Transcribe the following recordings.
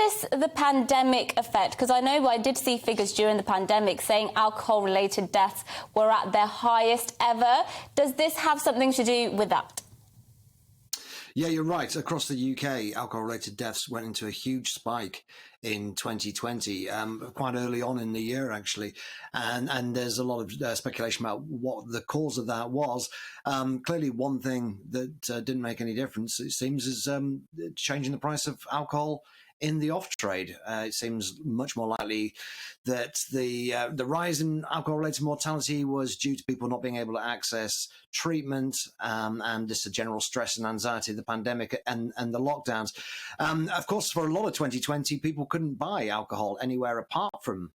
this the pandemic effect? Because I know I did see figures during the pandemic saying alcohol-related deaths were at their highest ever. Does this have something to do with that? Yeah, you're right. Across the UK, alcohol-related deaths went into a huge spike in 2020, quite early on in the year, actually. And there's a lot of speculation about what the cause of that was. Clearly, one thing that didn't make any difference, it seems, is changing the price of alcohol in the off-trade. It seems much more likely that the rise in alcohol-related mortality was due to people not being able to access treatment and just the general stress and anxiety of the pandemic and the lockdowns. Of course, for a lot of 2020, people couldn't buy alcohol anywhere apart from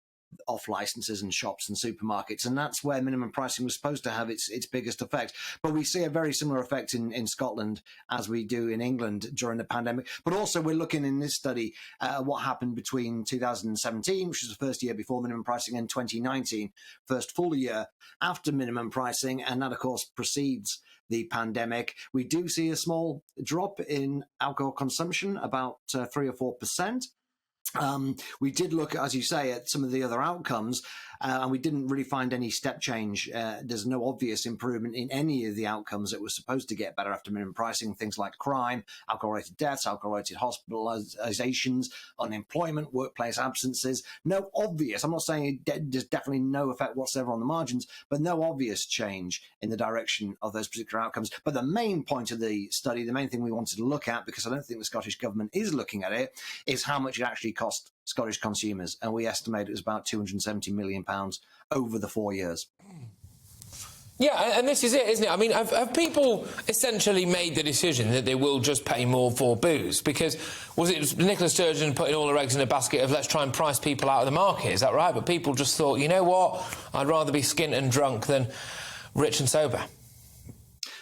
off licenses and shops and supermarkets, and that's where minimum pricing was supposed to have its biggest effect. But we see a very similar effect in Scotland as we do in England during the pandemic. But also we're looking in this study at what happened between 2017, which was the first year before minimum pricing, and 2019, first full year after minimum pricing, and that of course precedes the pandemic. We do see a small drop in alcohol consumption, about 3 or 4%. We did look, as you say, at some of the other outcomes, and we didn't really find any step change. There's no obvious improvement in any of the outcomes that were supposed to get better after minimum pricing, things like crime, alcohol-related deaths, alcohol-related hospitalizations, unemployment, workplace absences. No obvious, I'm not saying there's definitely no effect whatsoever on the margins, but no obvious change in the direction of those particular outcomes. But the main point of the study, the main thing we wanted to look at, because I don't think the Scottish Government is looking at it, is how much it actually cost Scottish consumers, and we estimate it was about £270 million over the 4 years. Yeah, and this is it, isn't it? I mean, have people essentially made the decision that they will just pay more for booze? Because was it Nicola Sturgeon putting all her eggs in a basket of let's try and price people out of the market? Is that right? But people just thought, you know what, I'd rather be skint and drunk than rich and sober.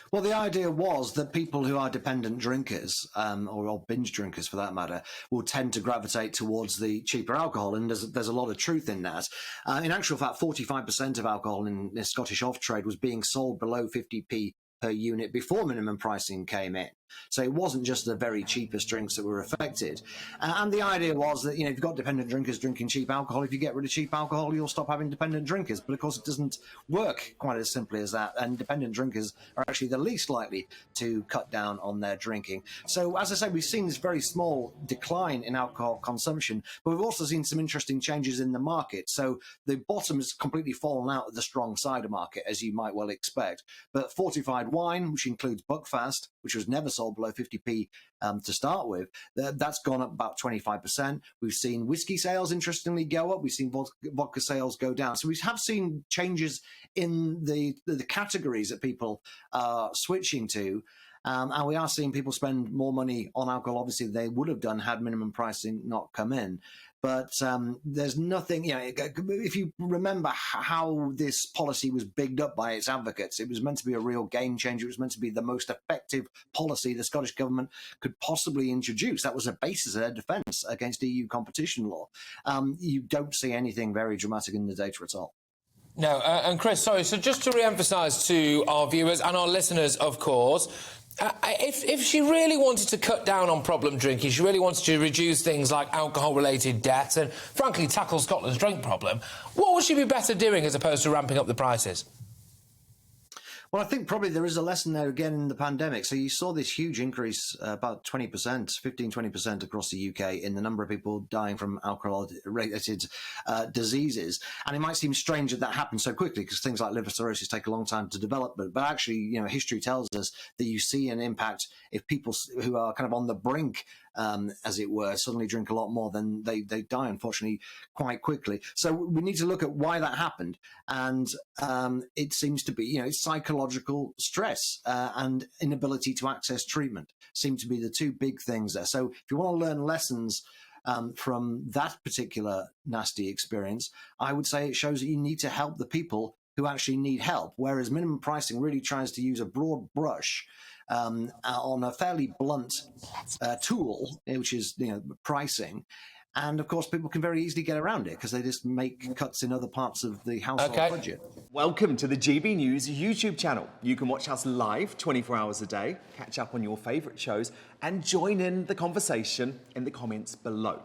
Well, the idea was that people who are dependent drinkers, or binge drinkers for that matter, will tend to gravitate towards the cheaper alcohol, and there's a lot of truth in that. In actual fact, 45% of alcohol in the Scottish off-trade was being sold below 50p per unit before minimum pricing came in. So it wasn't just the very cheapest drinks that were affected. And the idea was that, if you've got dependent drinkers drinking cheap alcohol, if you get rid of cheap alcohol, you'll stop having dependent drinkers. But of course, it doesn't work quite as simply as that. And dependent drinkers are actually the least likely to cut down on their drinking. So as I say, we've seen this very small decline in alcohol consumption, but we've also seen some interesting changes in the market. So the bottom has completely fallen out of the strong cider market, as you might well expect. But fortified wine, which includes Buckfast, which was never sold below 50p to start with, that's gone up about 25%. We've seen whiskey sales, interestingly, go up. We've seen vodka sales go down. So we have seen changes in the categories that people are switching to. And we are seeing people spend more money on alcohol, obviously, they would have done had minimum pricing not come in. But there's nothing, if you remember how this policy was bigged up by its advocates, it was meant to be a real game changer. It was meant to be the most effective policy the Scottish Government could possibly introduce. That was the basis of their defence against EU competition law. You don't see anything very dramatic in the data at all. No, and Chris, sorry, so just to re-emphasise to our viewers and our listeners, of course, if she really wanted to cut down on problem drinking, she really wanted to reduce things like alcohol-related deaths and, frankly, tackle Scotland's drink problem, what would she be better doing as opposed to ramping up the prices? Well, I think probably there is a lesson there again in the pandemic. So you saw this huge increase, about 20%, 15-20% across the UK in the number of people dying from alcohol-related diseases. And it might seem strange that happened so quickly because things like liver cirrhosis take a long time to develop. But actually, history tells us that you see an impact if people who are kind of on the brink, as it were, suddenly drink a lot more, then they die, unfortunately, quite quickly. So we need to look at why that happened. And it seems to be, it's psychological stress and inability to access treatment seem to be the two big things there. So if you want to learn lessons from that particular nasty experience, I would say it shows that you need to help the people who actually need help, whereas minimum pricing really tries to use a broad brush on a fairly blunt tool, which is pricing. And of course, people can very easily get around it because they just make cuts in other parts of the household budget. Welcome to the GB News YouTube channel. You can watch us live 24 hours a day, catch up on your favourite shows, and join in the conversation in the comments below.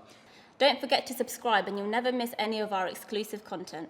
Don't forget to subscribe and you'll never miss any of our exclusive content.